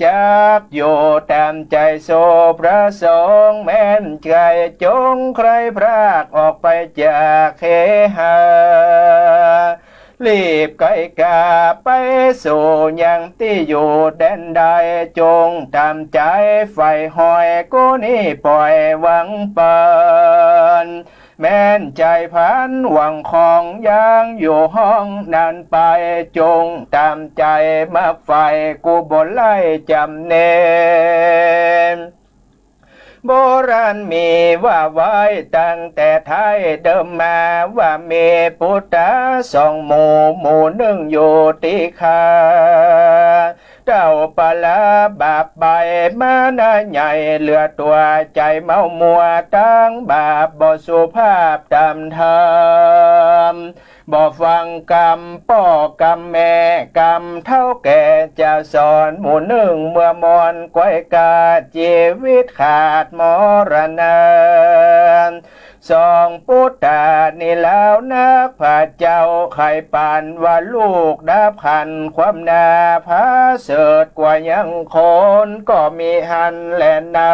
จากอยู่ตามใจโซพระสงฆ์แม้นใจจงใครพรากออกไปจากเขหารีบไกลกาไปสู่ยังที่อยู่แดนใดจงตามใจไฟหอยกูนี่ปล่อยหวังเปินแม้นใจพันหวังของยังอยู่ห้องนานไปจงตามใจมักไฟกูบนไล่จำเนนโบราณมีว่าไว้ตั้งแต่ไทยเดิมมาว่ามีพุทธสองหมู่หนึ่งอยู่ที่คาเจ้าปลาบาปใบมาหน้าใหญ่เหลือตัวใจเมามัวตั้งบาปบ่สุภาพดำธรรมบ่ฟังกรรมพ่อกรรมแม่กรรมเท่าแก่จะสอนหมู่หนึ่งเมื่อมอนก้อยกาชีวิตขาดมรณะสองพุทธานี่แล้วนักพระเจ้าไข่ปานว่าลูกดับขันความนาพาเสดกว่ายังคนก็มีหันแลนา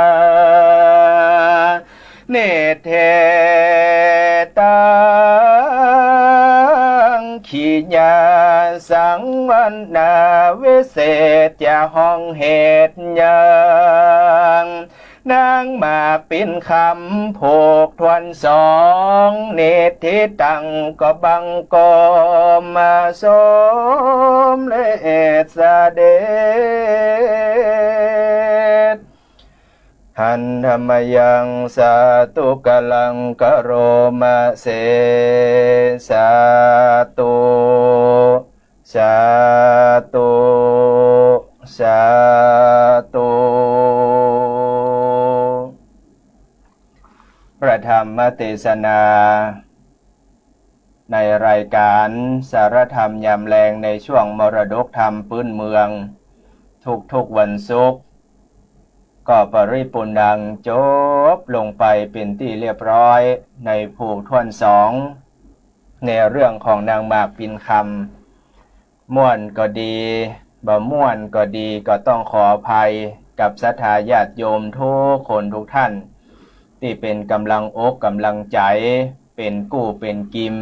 เนเทตังขีญาสังวันนาวิเศษจะห้องเหตุยังนางมากปินคำผูกทวนสองเนติตังก็บังกอมาสมเลสเดชหันธรรมยังสาตุกลังกโรมาเสสาตุสาตุสาตุพระธรรมเทศนาในรายการสารธรรมยามแรงในช่วงมรดกธรรมพื้นเมืองทุกวันศุกร์ก็ปริปุณดังจบลงไปเป็นที่เรียบร้อยในผูกทวนสองในเรื่องของนางหมากปินคำม่วนก็ดีบ่ม่วนก็ดีก็ต้องขออภัยกับศรัทธาญาติโยมทุกคนทุกท่านที่เป็นกำลังอกกำลังใจเป็นกู้เป็นกิม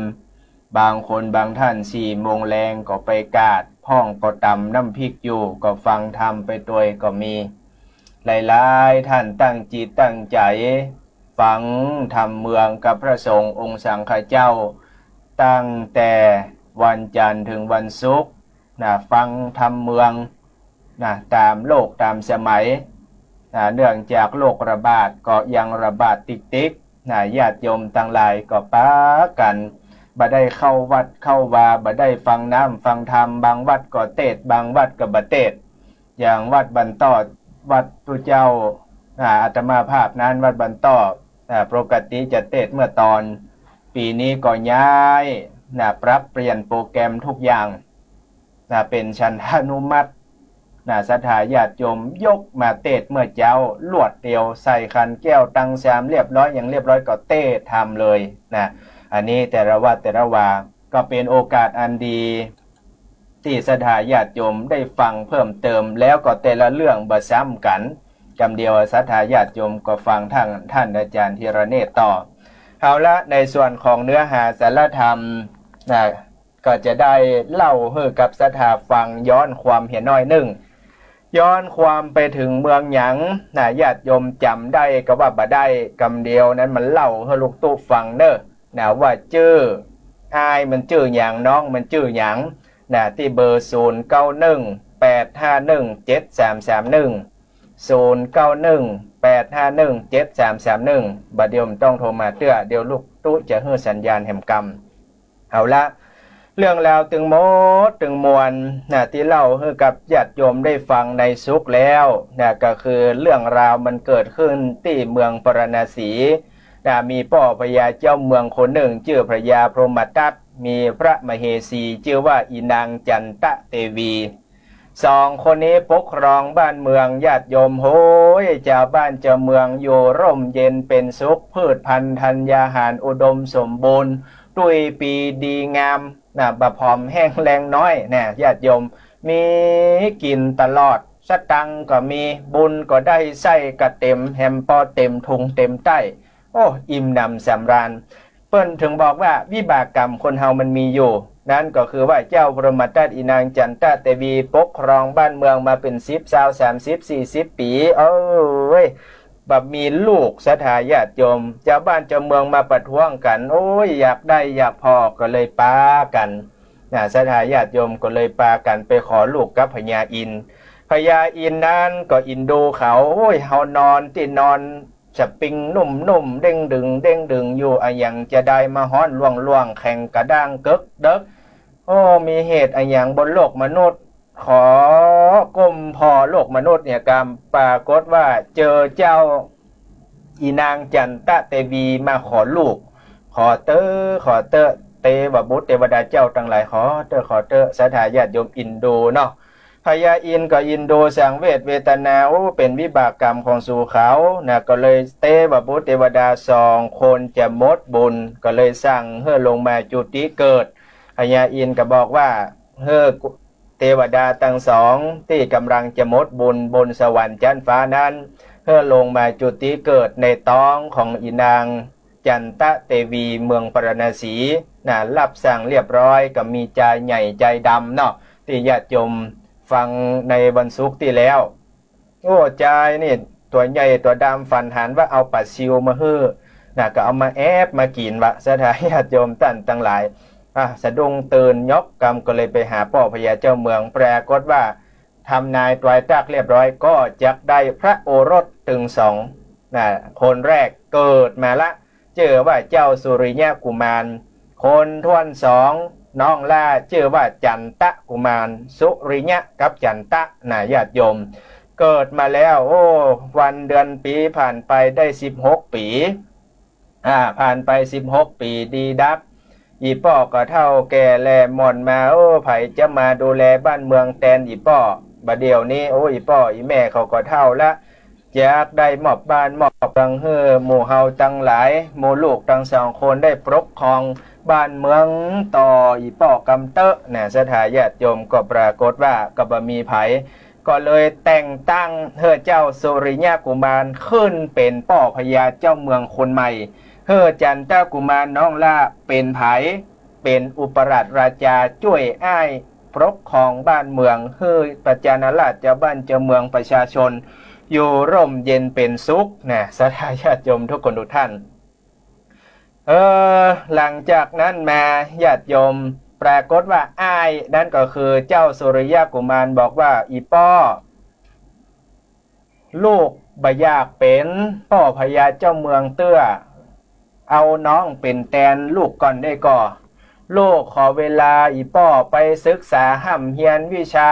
บางคนบางท่าน4 โมงแรงก็ไปกาดพ่องก็ตำน้ำพริกอยู่ก็ฟังธรรมไปตัวก็มีหลายๆท่านตั้งจิตตั้งใจฟังธรรมเมืองกับพระสงฆ์องค์สังฆเจ้าตั้งแต่วันจันทร์ถึงวันศุกร์ฟังธรรมเมืองตามโลกตามสมัยเนื่องจากโรคระบาดก็ยังระบาดติ๊กญาติโยมทั้งหลายก็ป้ากันบ่ได้เข้าวัดเข้าวาบ่ได้ฟังน้ำฟังธรรมบางวัดก็เทศบางวัดก็บ่เทศอย่างวัดบันต้อวัดพระเจ้าอาตมาภาพนั้นวัดบันต้อปกติจะเทศเมื่อตอนปีนี้ก็ย้ายปรับเปลี่ยนโปรแกรมทุกอย่างเป็นฉันทานุมัติศรัทธาญาติโยมยกมาเทศเมื่อเจ้าลวดเดียวใส่ขันแก้วตังสามเรียบร้อยอย่างเรียบร้อยก็เทศทำเลยอันนี้แต่ละวัดแต่ละวาก็เป็นโอกาสอันดีที่ศรัทธาญาติโยมได้ฟังเพิ่มเติมแล้วก็แต่ละเรื่องบ่ซ้ำกัน กำเดียวศรัทธาญาติโยมก็ฟังท่านอาจารย์ธีรเนตรต่อเอาละในส่วนของเนื้อหาสารธรรมนะก็จะได้เล่าให้กับศรัทธาฟังย้อนความเห็นน้อยหนึ่งย้อนความไปถึงเมืองหยังนะญาติโยมจำได้ก็ว่าบ่ได้กำเดียวนั้นมันเล่าให้ลูกตู้ฟังเนอะนะว่าชื่ออายมันชื่อหยังน้องมันชื่อหยังนะที่เบอร์0918517331 บัดเดียวมันต้องโทรมาเตื้อเดี๋ยวลูกตู้จะให้สัญญาณแห่งกรรมเอาละเรื่องราวตึงโมดตึงมวลนะที่เล่าให้กับญาติโยมได้ฟังในสุขแล้วนะก็คือเรื่องราวมันเกิดขึ้นที่เมืองปรณสีนะมีพ่อพญาเจ้าเมืองคนหนึ่งชื่อพระยาพรหมทัตมีพระมเหสีชื่อว่าอีนางจันตะเทวีสองคนนี้ปกครองบ้านเมืองญาติโยมโหยชาวบ้านเจ้าเมืองอยู่ร่มเย็นเป็นสุขพืชพันธุ์ธัญญาหารอุดมสมบูรณ์ด้วยปีดีงามนะบะพร้อมแห้งแรงน้อยนะญาติโยมมีกินตลอดสตังก็มีบุญก็ได้ไส้ก็เต็มแฮมพอเต็มทุงเต็มใต้โอ้อิ่มหนำสำราญเปิ้นถึงบอกว่าวิบากกรรมคนเฮามันมีอยู่นั่นก็คือว่าเจ้าพรหมทัตอีนางจันตะเทวีปกครองบ้านเมืองมาเป็น10 20 30 40 ปีแบบมีลูกศรัทธาญาติโยมเจ้าบ้านเจ้าเมืองมาประท้วงกันโอ้ยอยากได้อยากพอก็เลยปากันศรัทธาญาติโยมก็เลยปากันไปขอลูกกับพญาอินทร์พญาอินทร์นั้นก็อินดูเขาโอ้ยเฮานอนที่นอนสปริงนุ่มๆเด้งดึงอยู่อะยังจะได้มาฮ้อนล่วงแข่งกระด้างเกิกเด็กโอ้มีเหตุอะยังบนโลกมนุษย์ขอก้มพอโลกมนุษย์เนี่ยกรรมปรากฏว่าเจอเจ้าอีนางจันตะเทวีมาขอลูกขอเตอเทวบุตรเทวดาเจ้าทั้งหลายขอเตอศรัทธาญาติโยมอินโดเนาะพญาอินทร์ก็อินโดสังเวทนาเป็นวิบากกรรมของสู่เขานะก็เลยเทวบุตรเทวดา2 คนจะหมดบุญก็เลยสั่งให้ลงมาจุติเกิดพญาอินทร์ก็บอกว่าเทวดาทั้ง2ที่กำลังจะหมดบุญบนสวรรค์ชั้นฟ้านั้นเพื่อลงมาจุติเกิดในท้องของอีนางจันตะเทวีเมืองปรณสีนะรับสั่งเรียบร้อยก็มีใจใหญ่ใจดำเนาะที่ญาติโยมฟังในวันศุกร์ที่แล้วโอ้ใจนี่ตัวใหญ่ตัวดำฝันหันว่าเอาปลาซิวมาฮื้อนะก็เอามาแอบมากินวะศรัทธาญาติโยมท่านทั้งหลายสะดุ้งตื่นยกกรรมก็เลยไปหาพ่อพญาเจ้าเมืองปรากฏว่าทำนายตรายตักเรียบร้อยก็จะได้พระโอรสถึง2นะคนแรกเกิดมาละเจอว่าเจ้าสุริยะกุมารคนทวน2น้องล่าชื่อว่าจันตะกุมารสุริยะกับจันตะนะญาติโยมเกิดมาแล้วโอ้วันเดือนปีผ่านไปได้16 ปีผ่านไป16 ปีดีดับอีป้อก็เท่าแก่แลหม่อนมาโอ้ไผจะมาดูแลบ้านเมืองแทนอีป้อบัดเดี๋ยวนี้โอ้อีป้ออีแม่เขาก็เท่าละอยากได้มอบบ้านมอบตังเฮอหมู่เฮาทั้งหลายหมู่ลูกทั้ง2 คนได้ปกครองบ้านเมืองต่ออีป้อกำเตอะนะศรัทธาญาติโยมก็ปรากฏว่าก็บ่มีไผก็เลยแต่งตั้งเจ้าสุริยะกุมารขึ้นเป็นป้อพญาเจ้าเมืองคนใหม่จันตะกุมารน้องล่าเป็นไผเป็นอุปราชราชาช่วยอ้ายปกครองบ้านเมืองประชานาราชเจ้าบ้านเจ้าเมืองประชาชนอยู่ร่มเย็นเป็นสุขนะศรัทธาญาติโยมทุกคนทุกท่านหลังจากนั้นมาญาติโยมปรากฏว่าอ้ายนั่นก็คือเจ้าสุริยะกุมารบอกว่าอีป้อลูกบ่อยากเป็นป้อพญาเจ้าเมืองเตื้อเอาน้องเป็นแทนลูกก่อนได้ก่อลูกขอเวลาอีป้อไปศึกษาห้ำเฮียนวิชา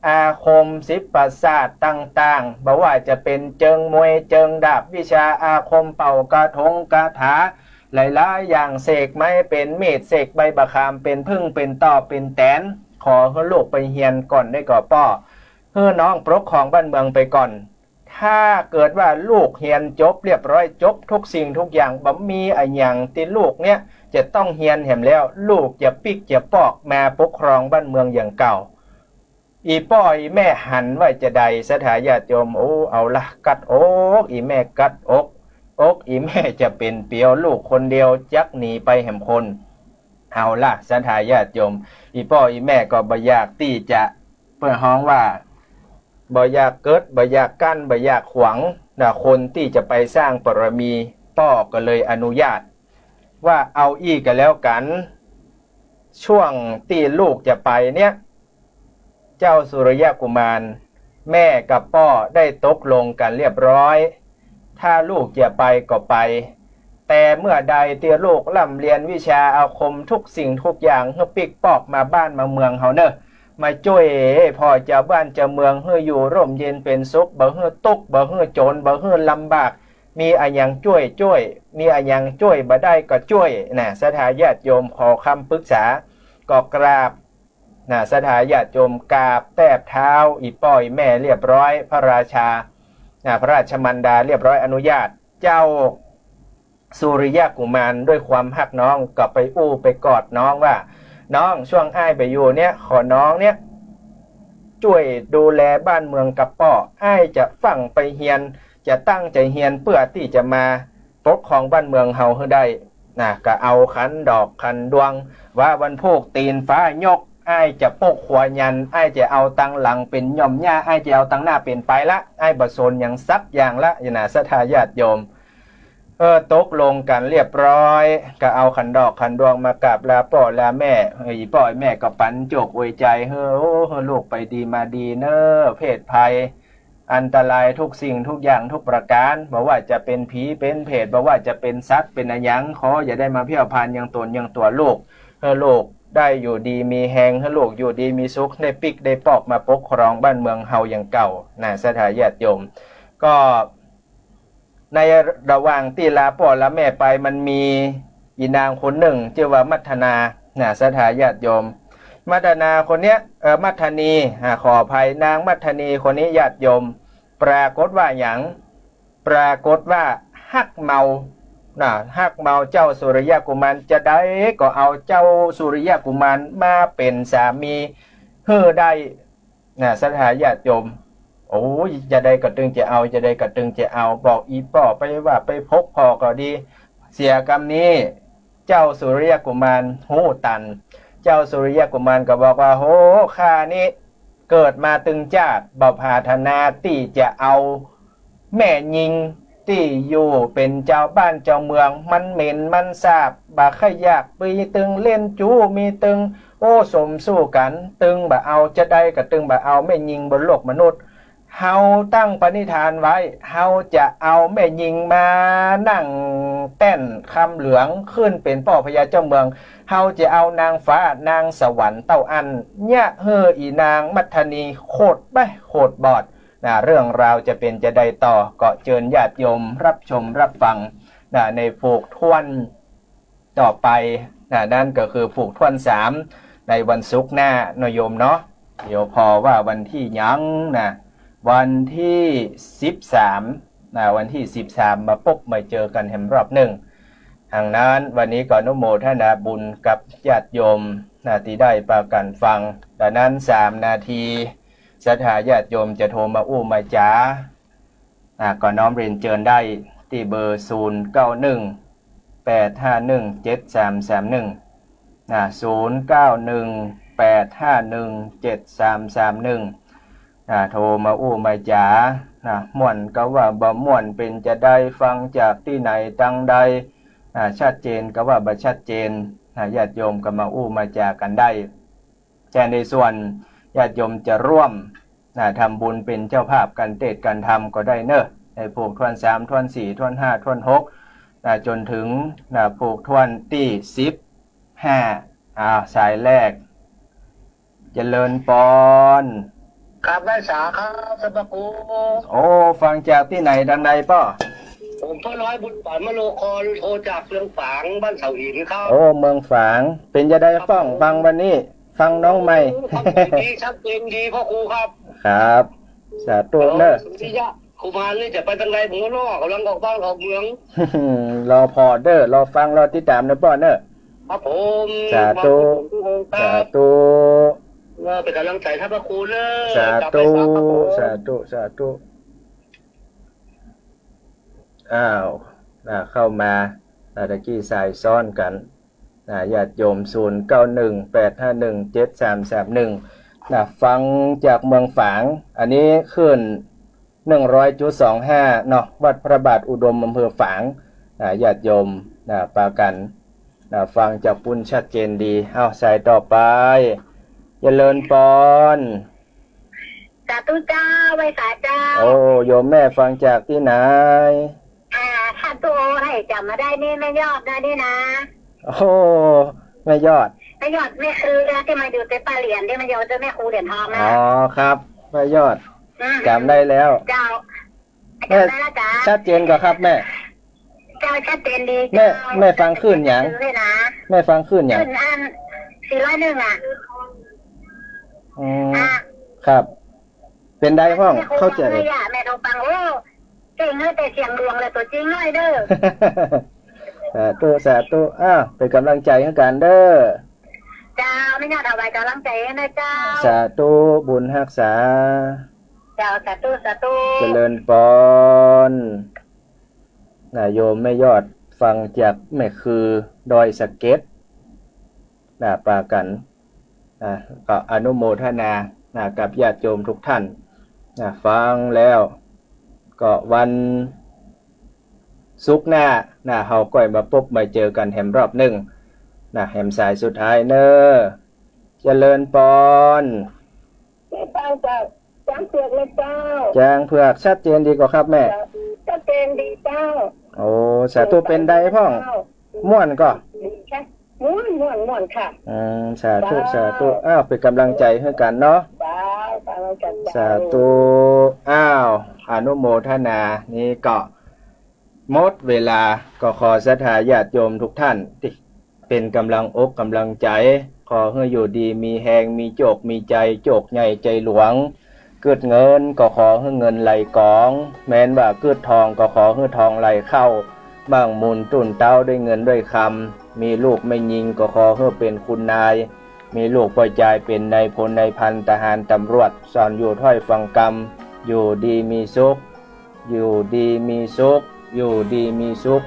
อาคมศิลปศาสตร์ต่างๆบอกว่าจะเป็นเจิงมวยเจิงดาบวิชาอาคมเป่ากระทงกระถาหลายๆอย่างเสกไม้เป็นเม็ดเสกใบบักขามเป็นพึ่งเป็นต่อเป็นแตนขอให้ลูกไปเฮียนก่อนได้ก่อป้อให้น้องปกครองบ้านเมืองไปก่อนถ้าเกิดว่าลูกเฮียนจบเรียบร้อยจบทุกสิ่งทุกอย่างบ่มีอะไรอย่างที่ลูกเนี่ยจะต้องเฮียนแหมแล้วลูกจะปิกจะปอกมาปกครองบ้านเมืองอย่างเก่า อีป้ออีแม่หันไว้จะใดสถาญาติโยมโอ้เอาละกัดอกอีแม่กัดอกอีแม่จะเป็นเปียวลูกคนเดียวจักหนีไปแห่มคนเอาละสถาญาติโยมอีป้ออีแม่ก็บ่อยากที่จะเพื่อฮ้องว่าบ่อยากเกิดบ่อยากกั้นบ่อยากขวางคนที่จะไปสร้างปรมีป้อก็เลยอนุญาตว่าเอาอีกกันแล้วกันช่วงที่ลูกจะไปเนี่ยเจ้าสุริยกุมารแม่กับพ่อได้ตกลงกันเรียบร้อยถ้าลูกจะไปก็ไปแต่เมื่อใดที่ลูกร่ำเรียนวิชาอาคมทุกสิ่งทุกอย่างเฮือปิกปอกมาบ้านมาเมืองเฮาเนอะมาช่วยพ่อเจ้าบ้านเจ้าเมืองเฮืออยู่ร่มเย็นเป็นสุขบ่เฮือตุกบ่เฮือโจรบ่เฮือลำบากมีอะหยังช่วยมีอะหยังช่วยบ่ได้ก็ช่วยนะสถาญาติโยมขอคำปรึกษาก็กราบสถาญาติโยมกราบแทบเท้าอีป้อยแม่เรียบร้อยพระราชาพระราชมันดาเรียบร้อยอนุญาตเจ้าสุริยกุมารด้วยความฮักน้องก็ไปอู้ไปกอดน้องว่าน้องช่วงอ้ายไปอยู่เนี่ยขอน้องเนี่ยช่วยดูแลบ้านเมืองกับป้ออ้ายจะฟังไปเฮียนจะตั้งใจเฮียนเพื่อที่จะมาปกครองบ้านเมืองเฮาให้ได้ก็เอาขันดอกขันดวงว่าวันพวกตีนฟ้ายกอ้ายจะปกขวายันอ้ายจะเอาตังหลังเป็นย่อมหญ้าอ้ายจะเอาตังหน้าเป็นไปละอ้ายบ่สนอย่างซักอย่างละสถาญาติโยมตกลงกันเรียบร้อยก็เอาขันดอกขันดวงมากราบลาพ่อลาแม่อีพ่อแม่ก็ปันโจกอวยใจเฮ้อลูกไปดีมาดีเนอะเพศภัยอันตรายทุกสิ่งทุกอย่างทุกประการบอกว่าจะเป็นผีเป็นเพศบอกว่าจะเป็นสัตว์เป็นอะไรยังขออย่าได้มาเพี้ยวพานยังตนยังตัวลูกลูกได้อยู่ดีมีแหงให้ลูกอยู่ดีมีสุขได้ปิกได้ปอกมาปกครองบ้านเมืองเฮาอย่างเก่าสถาญาติโยมก็ในระหว่างที่ลาพ่อลาแม่ไปมันมีอีนางคนหนึ่งชื่อว่ามัทนาสถาญาติโยมมัทนาคนเนี้ยมัทนีขออภัยนางมัทนีคนนี้ญาติโยมปรากฏว่าอย่างปรากฏว่าฮักเมาฮักเมาเจ้าสุริยกุมารจะได้ก็เอาเจ้าสุริยกุมารมาเป็นสามีเฮือได้สถาญาติโยมโอ้ยจะได้กระตึงจะเอาจะได้กระตึงจะเอาบอกอีป้อไปว่าไปพกพอก็ดีเสียกรรมนี้เจ้าสุริยกุมารหูตันเจ้าสุริยกุมารก็บอกว่าโหข้านี้เกิดมาตึงจาดบ่พาธนาที่จะเอาแม่ยิงที่อยู่เป็นเจ้าบ้านเจ้าเมืองมันเหม็นมันสาบบาขยากปีตึงเล่นจูมีตึงโอ้สมสู้กันตึงบ่เอาจะได้กับตึงบ่เอาแม่ยิงบนโลกมนุษย์เฮาตั้งปณิธานไว้เฮาจะเอาแม่ยิงมานั่งเต้นคำเหลืองขึ้นเป็นป่อพญาเจ้าเมืองเฮาจะเอานางฟ้านางสวรรค์เต้าอันเนี่ยอีนางมัทนีโคตรไปโคตรบอดเรื่องราวจะเป็นจะได้ต่อก็เชิญญาติโยมรับชมรับฟังในผูกท่วนต่อไปนั่นก็คือผูกท่วน3ในวันศุกร์หน้าโยมเนาะเดี๋ยวพอว่าวันที่ยังวันที่13วันที่13มาปุ๊บมาเจอกันแห่งรอบหนึ่งทางนั้นวันนี้ก็อนุโมทนาบุญกับญาติโยมที่ได้ปากันฟังดังนั้น3 นาทีสถาญาติโยมจะโทรมาอู้มาจ๋าก็น้อมเรียนเชิญได้ที่เบอร์0918517331 โทรมาอู้มาจ๋าม่วนก็ว่าบ่ม่วนเป็นจะได้ฟังจากที่ไหนตั้งใดชัดเจนก็ว่าบ่ชัดเจนญาติโยมก็มาอู้มาจากันได้แต่ในส่วนญาติโยมจะร่วมทำบุญเป็นเจ้าภาพกันเทศน์กันทำก็ได้เนอะในผูกท่วน3ท่วน4ท่วน5ท่วน6จนถึงผูกท่วนที่15สายแรกเจริญปอนครับได้สาครับสมบัติกูโอ้ฟังจากที่ไหนดังใดป่อผมพ่อร้อยบุญป่านมโลครโทรจากเมืองฝางบ้านเสาหินครับโอ้เมืองฝางเป็นจะได้ฟังวันนี้ฟังน้องใหม่ดีชัดเจนดีพ่อครูครับครับสาธุเนอะสุริยะครูมารนี่จะไปทางไหนผมก็รอกำลังออกบ้านออกเมืองรอพอเด้อรอฟังรอติดตามนะป่อเนอะครับผมสาธุสาธุค เป็นกำลังใจท่านพระครูเนอะ สาธุ กลับไปฟังครับผม สาธุสาธุอ้าวเข้ามาตะกี้สายซ้อนกันญาติโยม0918517331ฟังจากเมืองฝางอันนี้ขึ้น100.25เนาะวัดพระบาทอุดมอำเภอฝางญาติโยมปากันฟังจากปุ้นชัดเจนดีเอาสายต่อไปเจริญปอน สาธุเจ้าไว้สาเจ้า โอ้โยมแม่ฟังจากที่ไหน ถ้าตัวให้จำมาได้นี่ไม่ยอดนะนี่นะ โอ้แม่ยอด ไม่ยอดไม่คือที่มาอยู่ในป่าเหรียญที่มันอยู่เจ้าแม่ครูเหรียญทองนะ อ๋อครับแม่ยอด อืม จำได้แล้ว เจ้า แม่ จำได้แล้วจ้า ชัดเจนกว่าครับแม่ เจ้าชัดเจนดี แม่ฟังขึ้นหยัง เลยนะ แม่ฟังขึ้นหยัง ขึ้นอัน401อ่ะ อืมครับ เป็นได้ห้องเข้าใจ แม่ครูบอกเลยอะแม่ต้องฟังโอ้เก่งเลยแต่เสียงดวงเลยตัวจริงเลยเด้อ สาธุเป็นกำลังใจให้กันเด้อ เจ้าไม่ยอดเอาไว้กำลังใจนะเจ้า สาธุบุญรักษา เจ้าสาธุสาธุ เจริญปอนโยมแม่ยอดฟังจากแม่คือดอยสะเก็ดปากันก็อนุโมทนากับญาติโยมทุกท่านฟังแล้วก็วันศุกร์หน้าเฮาก้อยมาพบมาเจอกันแหมรอบหนึ่งแหมสายสุดท้ายเนอะเจริญปอน เจ้าจ้างเผือกเลยเจ้า แจ้งเผือกชัดเจนดีกว่าครับแม่ ชัดเจนดีเจ้า โอ้สาธุเป็นใดพ่องม่วนก็ ดีใช่ม่วนค่ะ สาธุเป็นกำลังใจให้กันเนาะ จ้าตามกัน สาธุอนุโมทนานี่ก็หมดเวลาก็ขอศรัทธาญาติโยมทุกท่านที่เป็นกำลังอกกำลังใจขอให้อยู่ดีมีแหงมีโจกมีใจโจกใหญ่ใจหลวงเกิดเงินก็ขอให้เงินไหลกอง แม้นว่าเกิดทองก็ขอให้ทองไหลเข้าบ้างมูลตุ่นเต้าด้วยเงินด้วยคำมีลูกไม่ยิงก็ขอให้เป็นคุณนายมีลูกปล่อยใจเป็นนายพลนายพันทหารตำรวจสอนอยู่ถ้อยฟังกรรมอยู่ดีมีสุขอยู่ดีมีสุขอยู่ดีมีสุข